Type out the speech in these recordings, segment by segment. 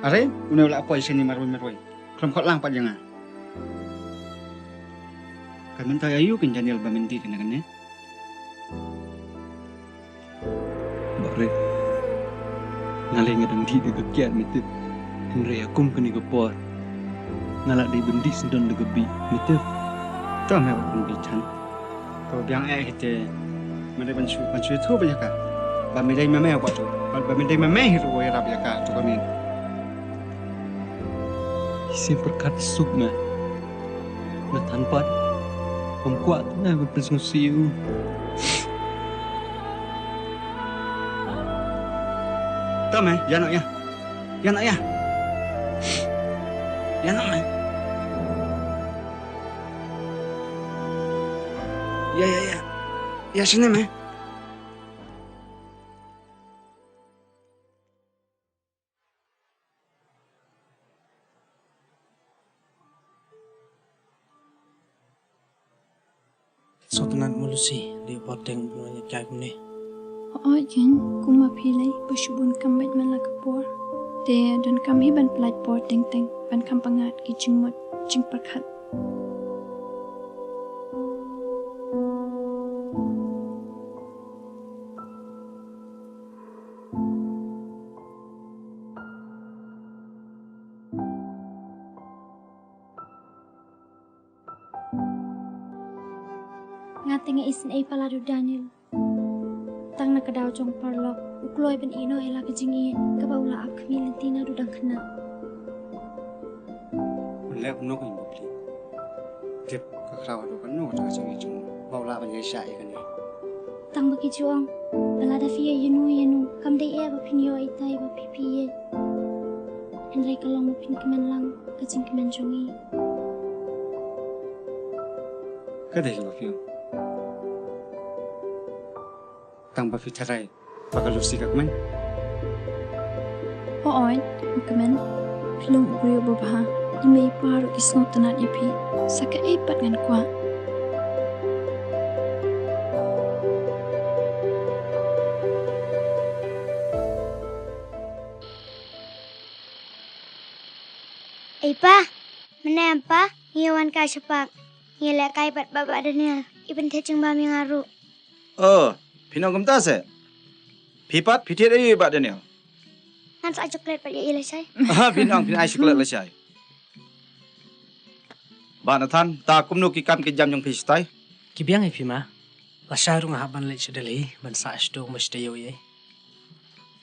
Are, una wala po sini marway. Kram khot lang pa janga. Kamen tayo ayu kin Daniel bamenti kana kanne. Bare. Ngalai ngadang di de kiat mitu. Henry akum kini gopor. Ngalak di bendi sendon de gebi mitu. To me pun bican. To biang hite. Mane bansu thu banyak ka. Ba me dai meme apa tu? Ba me dai meme hiru wa rap ya ka tu kamen. Isi perkat sup na. Na tanpa pemkuat na berpensung siu. To me, ya nak ya. Ya nak ya. Ya nak me. Ya. Ya sini me. Sotanan Lucy di poteng punya cai ni. Oh jen, kuma pilai bersyubun kambat malakapur. Dia dan kami ban pelat por teng ban kampangat ki jengmut jeng perkat. Ngatinga isin ay palado Daniel. Tang na kadaw jong parlok, ukloy ben ino ela kejingin, kabaula ak milentina dudang kena. Lek no kan bukli. Tip ka kraw do kan no ta jang jung baula ban ye sha kan ni. Tang bagi juang, balada fia yenu, kam day e ba pinyo itai ba pipiye. Henry kalong pin kemen lang, kejing kemen jongi. Ka dai ba fiu. Tang ba fi tarai. Ba Lucy ka kemen. Ooy, kemen. Pilong brio babaha. Imay paru isno tanat ipi. Saka epat ngan kwa. Pa, mana apa? Ngiwan ka sepak. Ngilek kai pat baba Daniel. Iben teceng ba mi ngaru. Pinong kumta se. Pipat pitit ay ba Daniel. Ngan sa coklat pat ya ilesai. Pinong ay coklat lesai. Ba Nathan, ta kumno ki kam ki jam yung pistai. Kibiang ay pima. Lasyaru nga haban lait sa Delhi. Bansa asdo mas dayo yay.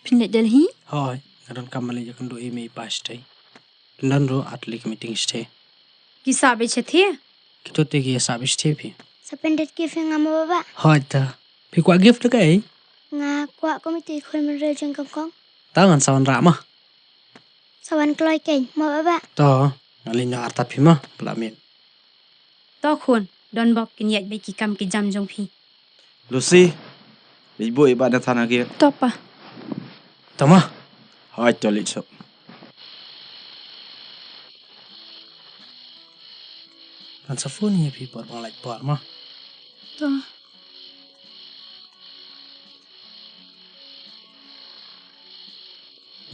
Pinlet Delhi? Hoy, kadon kamali ya kundo ime pastai. London atlik meeting stay. Kisabe chathi? Kito te ki sabi stay pi. Sa pendet ki finga mo baba. Hoy ta. Pi kwa gift ka eh. Nga kwa komite khol men re jeng kam kong. Tangan sawan rama. Sawan kloy ken mo baba. To, ngalin yung arta pima. Pelamin. To khun, don bok kinyat be kikam ki jam jong phi. Lucy, ibu iba Nathan lagi. To pa. Tama. Hoy tolit so. Kan sa phone niya pi por bang light por ma. To.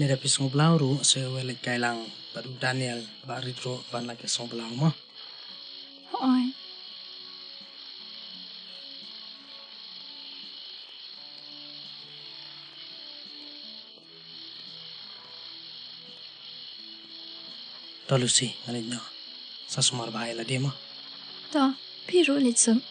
Nera pi song blau ru se welet kailang baru Daniel bari ro ban lagi song blau ma. Ooy. To Lucy, ngalin nyo. Sa sumar bahay la di mo. To, piru litsum.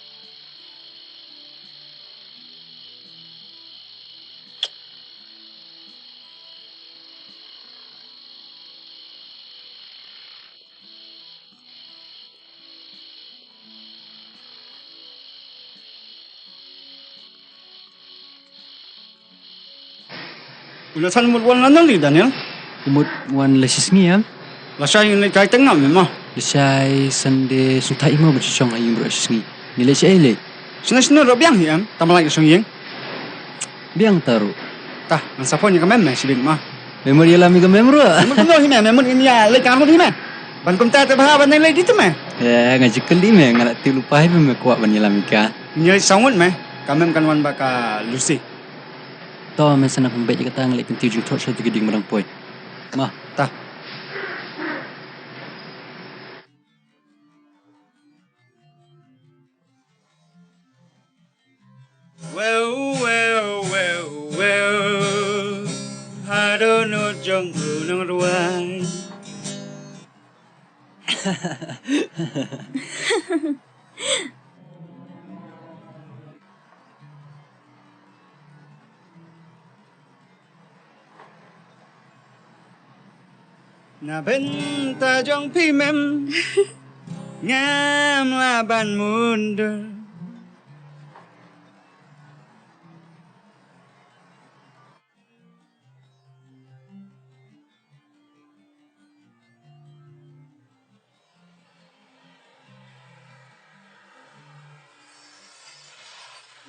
Ulah san mul wan lan li Daniel. Kumut wan lesis ngiam. La sha yin le kai tengam me ma. Lesai sende sutai mau bercicong ayam beresis ngi. Nilai cile. Sina ro biang hiam, tamalai ke song yeng. Biang taruh. Tah, nan sapon ni kamem me sibing ma. Memori alam ikan memro. Mun kuno hime me mun ini ya le kamu hime. Ban kum ta bah ban le di tu me. Ya ngaji keli me ngalat ti lupa hibe me kuat ban alam ikan. Nyai sangut me. Kamem kan wan baka Lucy. To me sana pembek kata ngelik tiu jung thot satu geding marang poi. Ma, Tah, dong unang ruai. Na benta jong pi mem ngam laban mundur.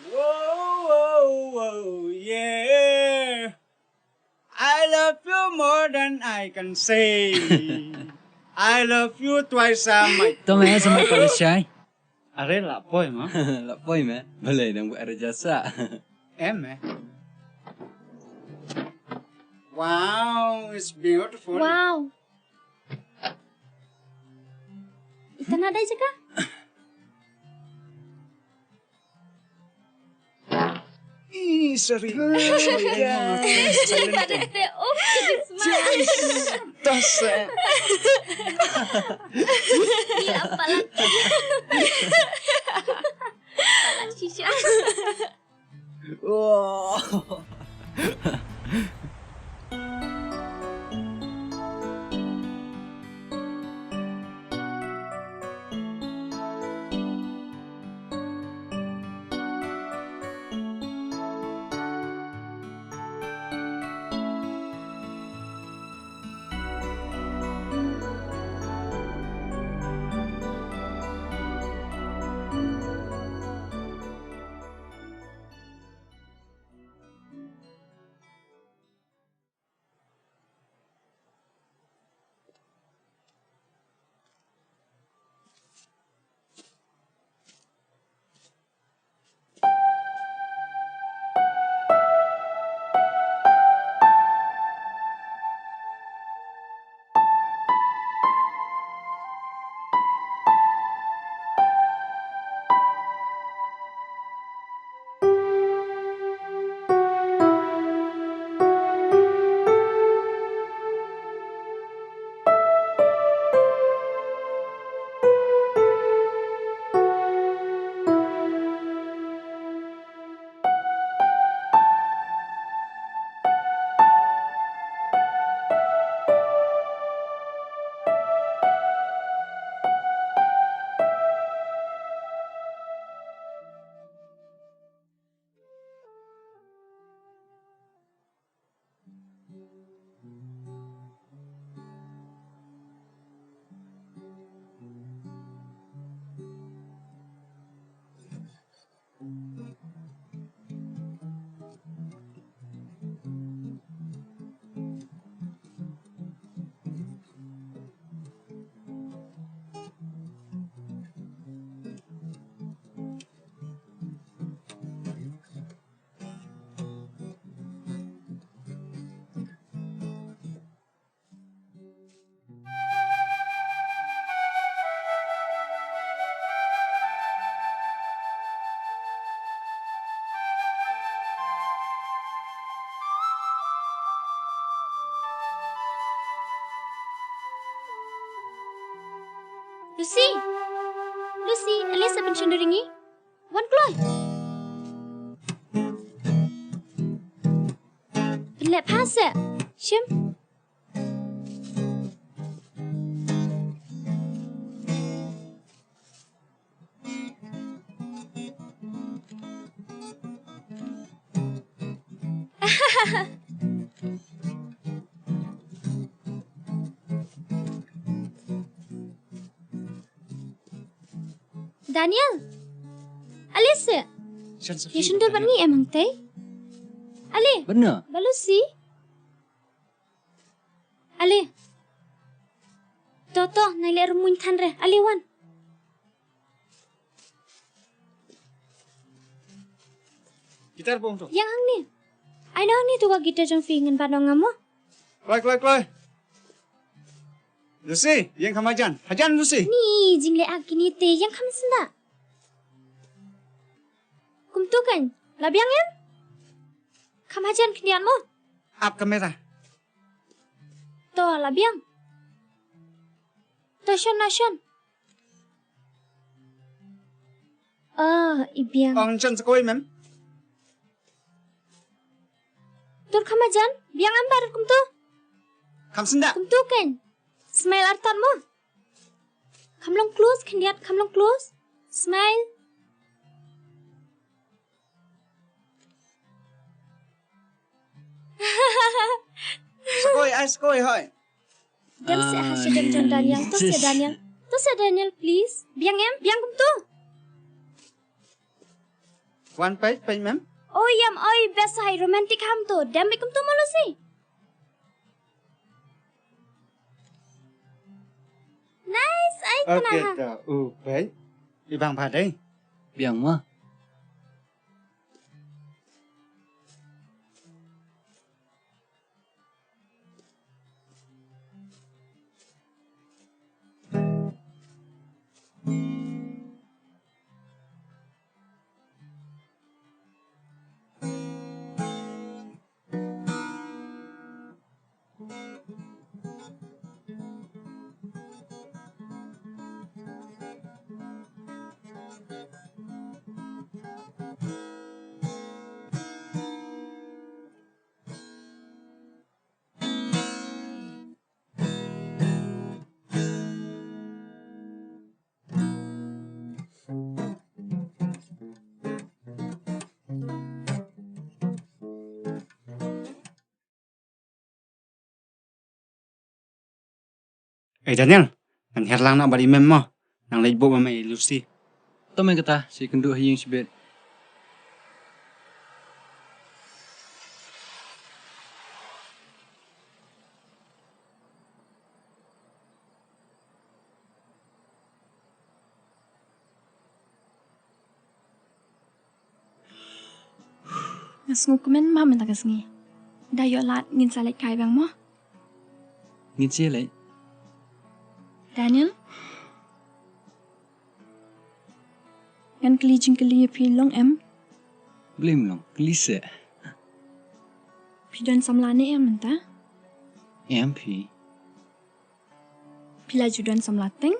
Whoa, yeah. I love you more than I can say. I love you twice as much. Tome sampai Palestina. Are lah boy ma. Lapoi meh. Boleh dong buat ada jasa. Em eh. Wow, it's beautiful. Wow. Ikan ada je kah? Ih, sorry. Tas. Ni apa lagi? Apalah Shisha. Wow. Lucy, Alisa pencenderinggi. Wan keluar. Lep hasa. Shim. Daniel, Alisa, ya sundur bangi emang teh? Ali, Benar. balu si? Ali, Toto, nai rumun tanre, Ali wan. Gitar bong tu. Yang hang ni, I know ni tu gitar jong fingan padong ngamo. Kloi. Lucy, yang kamajan. Hajan Lucy. Ni jingle agini te yang kam senda. Kum tu kan, labiang em? Kamajan kendian mo? Up kamera. Toh lah biang. Toh Shan. Ibiang. Ong chân sekoi mem. Tur kamajan, biang ambar kum tu. Kam senda. Kum tu kan. Smile artan mo. Come long close, Kendiat, come long close. Smile. Sekoi hoi. Dem se hasya dem John Daniel. Tu se Daniel. Tu se Daniel, please. Biang kum tu. Wan pai mem. Oi best hai romantic ham tu. Dem kum tu malu si. Nice, ai Okay, tenang. dah. Pai. Ibang padai. Biang mah. Daniel. Nang herlang nak bari mem mah. Nang lagi bo mama Lucy. Tao main kata si kenduk hayang sibet. Ngasngu komen mah mentang ngasngi. Dah yo lat ngin salek kai bang mo. Ngin si lai. Daniel. Ngan keli pi long em. Blim long, kelisa. Pi don samlane em mentah. MP. Pila judan samlateng.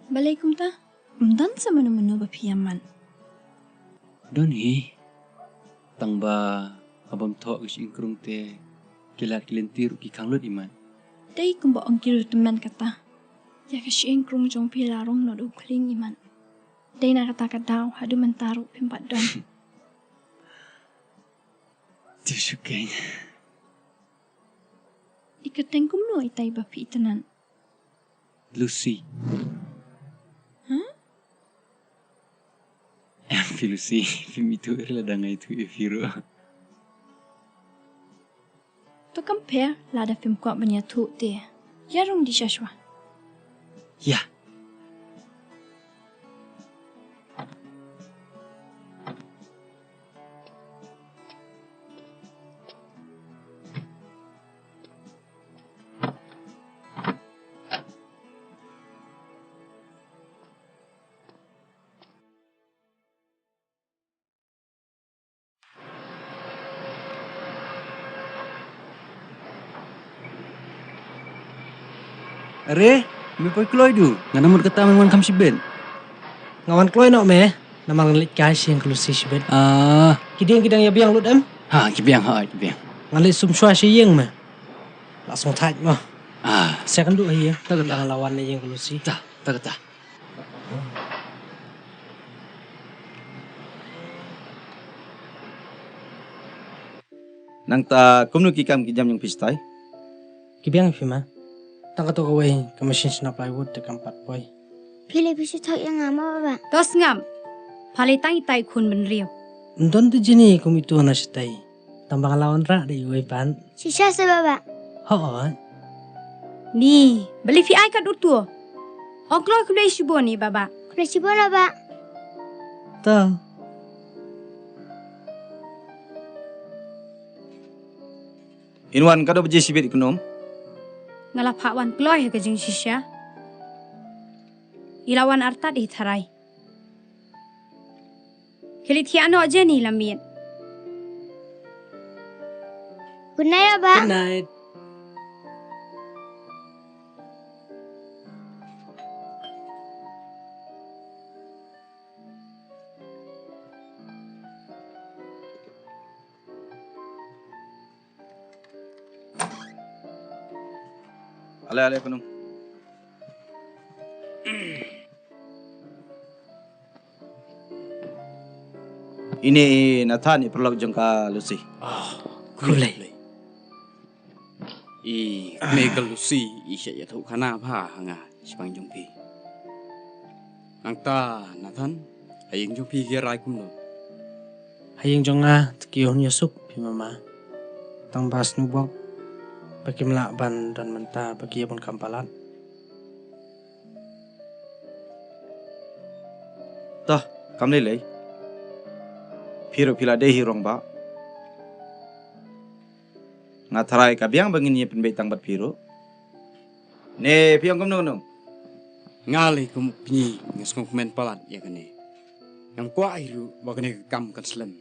Balaikum ta. Dan sama menu bapiaman. Don hi. Tang ba abam thok is ingkrung te kilat kilentir ki kanglut iman. Dai kumba ongkir teman kata. Ya kasi ingkrung jong pilarong no do kling iman. Dai na kata kadaw hadu mentaru pimpat don. Tusukay. Ikateng kumno itay bapi itanan. Lucy. Huh? MP Lucy. Film itu erladang itu efiro. To compare lada film kuat banyak tu dia. Yarung di Joshua. Ya. Are, me poi kloi du. Ngana mur kata memang kam sibet. Ngawan kloy nok me. Namang lit kai siang klusi sibet. Kiding ya biang lut em. Ha, kibiang ha, kibiang. Ngalit sum shwa si yeng me. Langsung thaj mo. Ah, Saya kan duk hiya. Tak kata. Lang lawan ni yeng klusi. tak kata. Nang ta kumnu ki kam ki jam yang pistai. Kibiang fima. Tang ka to ka wei ka machine sna plywood te kam pat poi. Pilih bisa thok yang ngama baba. Tos ngam. Palitang itay kun benriyo. Ndon tu jini kum itu na sitai. Tambang lawan ra de wei pan. Sisa se baba. Ho. Ni, beli fi ay kat utuo. Oklo kulo isubo ni baba. Kuda cibo lah baba. Ta. Inwan kado beji sibit ikunom. Ngalap wan kloy ke jing sisya. Ilawan arta di tharai. Kelit hi ano aje ni lamien. Good night, Abah. Good night. Ale penuh. Ini Nathan ni perlu jengka Lucy. Kulay. Mega Lucy isya ya thau khana pha hanga sipang jongpi. Nangta Nathan ayeng jongpi ge rai kum no. Hayang jonga tkiyon Yusuf pi mama. Tang bas nubok. Bagi melakban dan mentah bagi pun kampalan. Tah, kam lelai. Piro pila dehi rong ba. Ngatarai kabiang bangin ye penbetang bat piro. Ne piang kum nung. Ngali kum pni ngasong men palat ya kane. Ngam kwa iru bakane kam kan slam.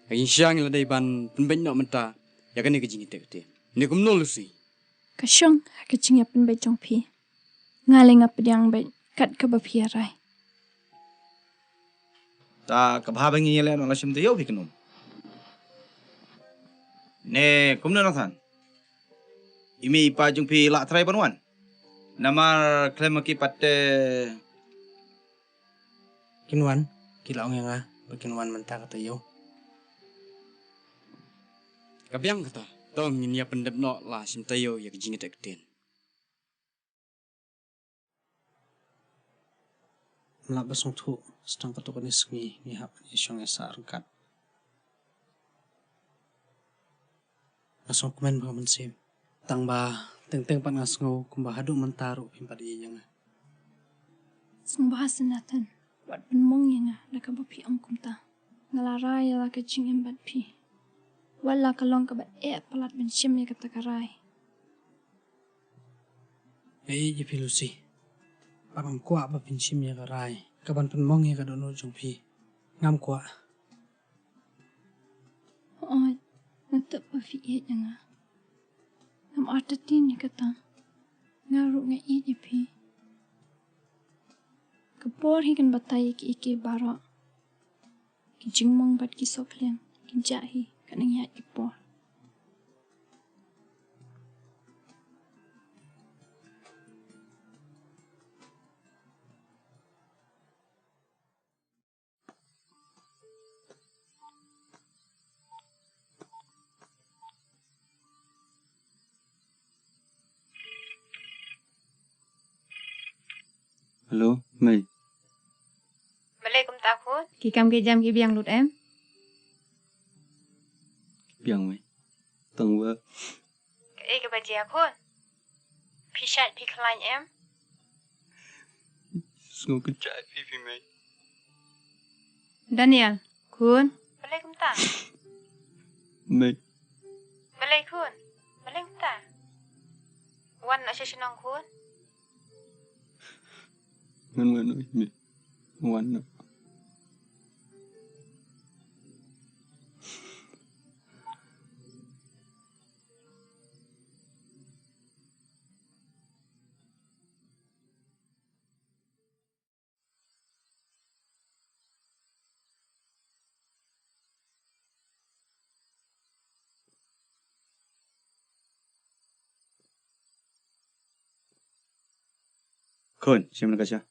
Ayeng siang la dai ban penben no menta ya kane kejing te. Ni kum no Lucy. Kasyong hakaching ya pen bai jong pi. Ngaling ap yang bai kat ka ba pi rai. Ta kabha bangin ye le no lasim te yo bikinum. Ne kum Nathan. Imi pa jung pi la trai banwan. Namar klem ki patte Kinwan, kilaong yang baginwan mentah kata yo. Kabiang kata tong ni ya pendep no la sim tayo ya kejing te keten. Melak basong tu sedang ketuk ni sengi ni hap ni syong esa rengkat. Asong kumen ba mensim. Tang ba teng pat ngasngo kumba hadu mentaru pimpat iya yang. Sung bahas Nathan. Wat pen mong yang la ka ba pi ang kum ta. Ngalarai la kaching em bat pi. Wala kalong ka ba palat ben sim ya kata karai. Jepi Lucy. Parang kuat ba pinsim ya karai. Kaban penmong ya kadono jong pi. Ngam kuat. Oh, nanti ba fi yang Ngam artatin ya kata. Ngaru nga ya pi. Kapor hikan batay ki iki bara. Kijing mong bat ki soklen. Kinjahi kanang ya ipor. Hello, Mai. Balai kum ta khut. Ki kam ke jam ki biang lut em. Biang Mai. Tang wa. Ke ke baje khut. Pi shat pi klain em. Sngo kecai pipi Mai. Daniel, kun. Balai kum ta. Mai. Balai kun. Balai kum ta. Wan nak sesenang kun. Ngan oi Mai. Wan. Kun, siapa nak kasih?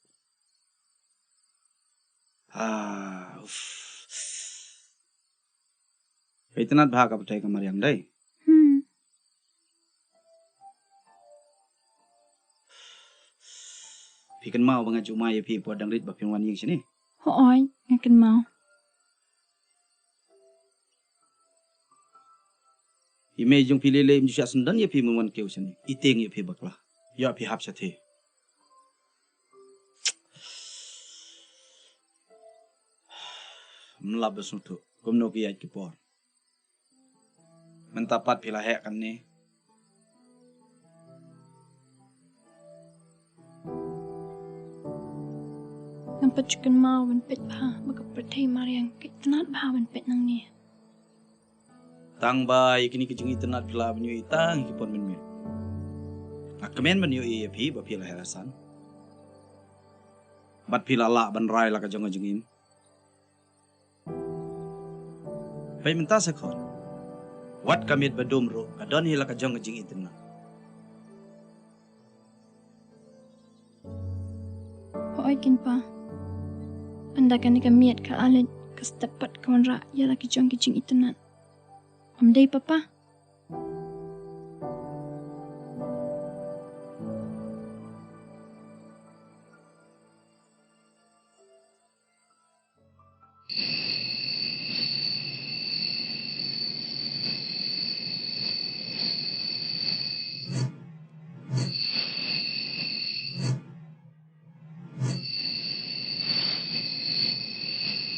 Itanat bahag apa cai kamar yang day? Pikan mau bangga cuma ya pi buat dangrit bapin wan yang sini. Hoy, ngakan mau. Ime jung pi lele im jusya sendan ya pi mewan keu sini. Iteng ya pi baklah. Ya pi hap sate. Melab besutu. Gumno ki ayat kipor. Mentapat pila hek kan ni. Nampak juga mau ben pet bah, baka pertai mariang kitanat bah ben pet nang ni. Tang bai kini kejing internet pila menyu itang hipon menyu. Kemen menyu iya pi ba pila herasan. Bat pila la ban rai la ka jong jengim. Pai mentah sekon. Wat kamit badum ro kadon hila ka jong jeng internet. Hoy kin pa. Anda kan kamiat ka alit kas dapat kawan ra ya laki jong kicing internet. Amdai papa.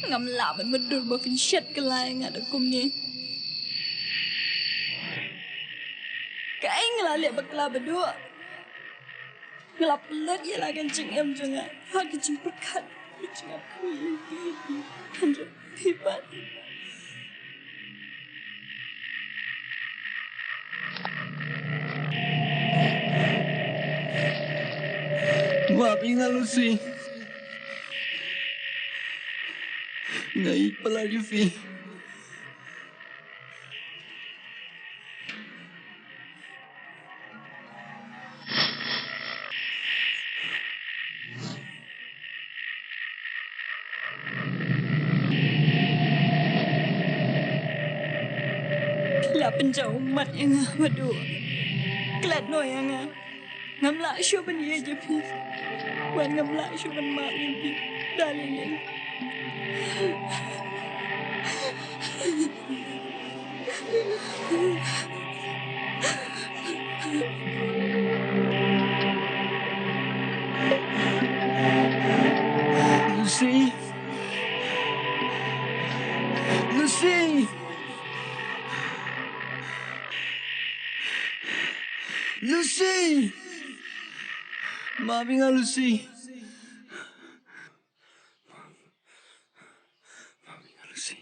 Ngam lạ mình được bởi phim shit cái lai ngã được cùng nhé. Cái là lihat bakla berdua. Ngelap pelut ya lah kencing em juga. Ha kencing pekat. Kencing aku ini. Handuk pipat. Maafin Lucy. Ngai pala Yufi. Là penjauh umat yang madu. Kelat no yang ngamla syu ben ye je pi. Wan ngamla syu ben mak pi. Dalilin. Lucy. Lucy. Lucy. Maafin Lucy. Maafin Lucy.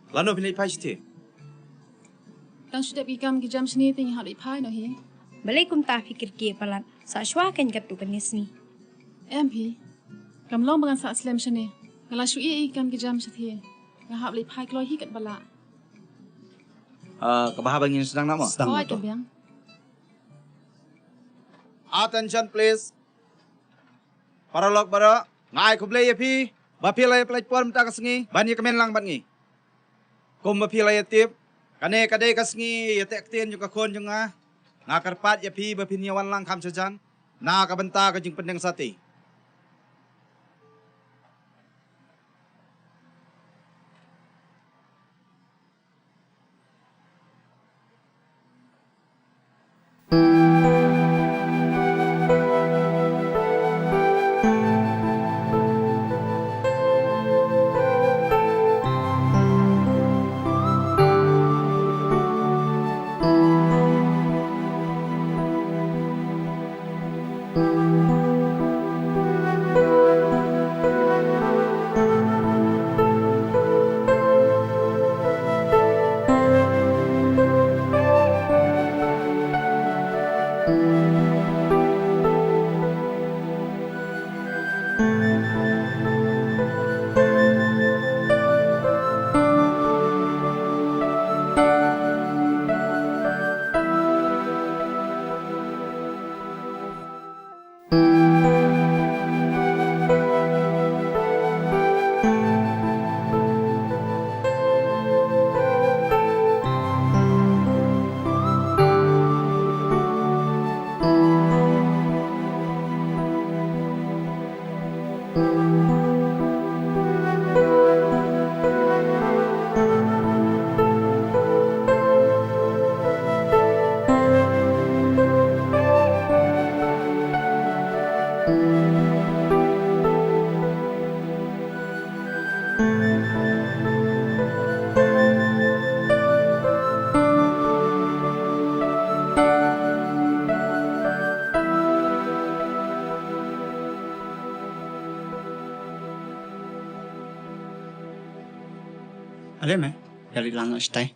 Lano pilih pai sih. Kang sudah pikam ke jam seni ting hari pai no hi. Balai kum ta fikir ke palat. Sa shwa kan kat tu kan ni. MP. Kam long bangan sa slam seni. Ngala syu ikan ke jam sethi. Ngahap li pai kloi hi kat bala. Kebahaban yang sedang nama. Kau tu biang. Attention please. Para log bara ngai kublai pi. Bapilai platform tak kesengi. Banyak kemen lang bangi. Kum bapilai tip. Kane kadai kesengi ya tek tien juga kon juga. Ngakarpat ya pi bapinyawan lang kam sajan. Na kabenta kajing pendeng sati. Ada me? Kali lang stay.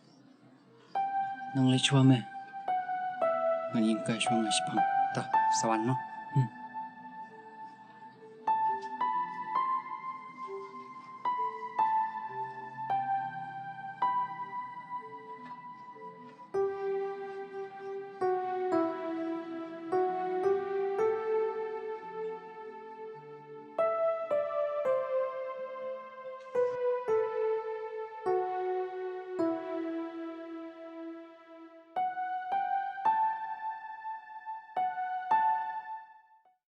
Nang le chua me. Ngan yin ka chua ngai spang. Ta, sawan no.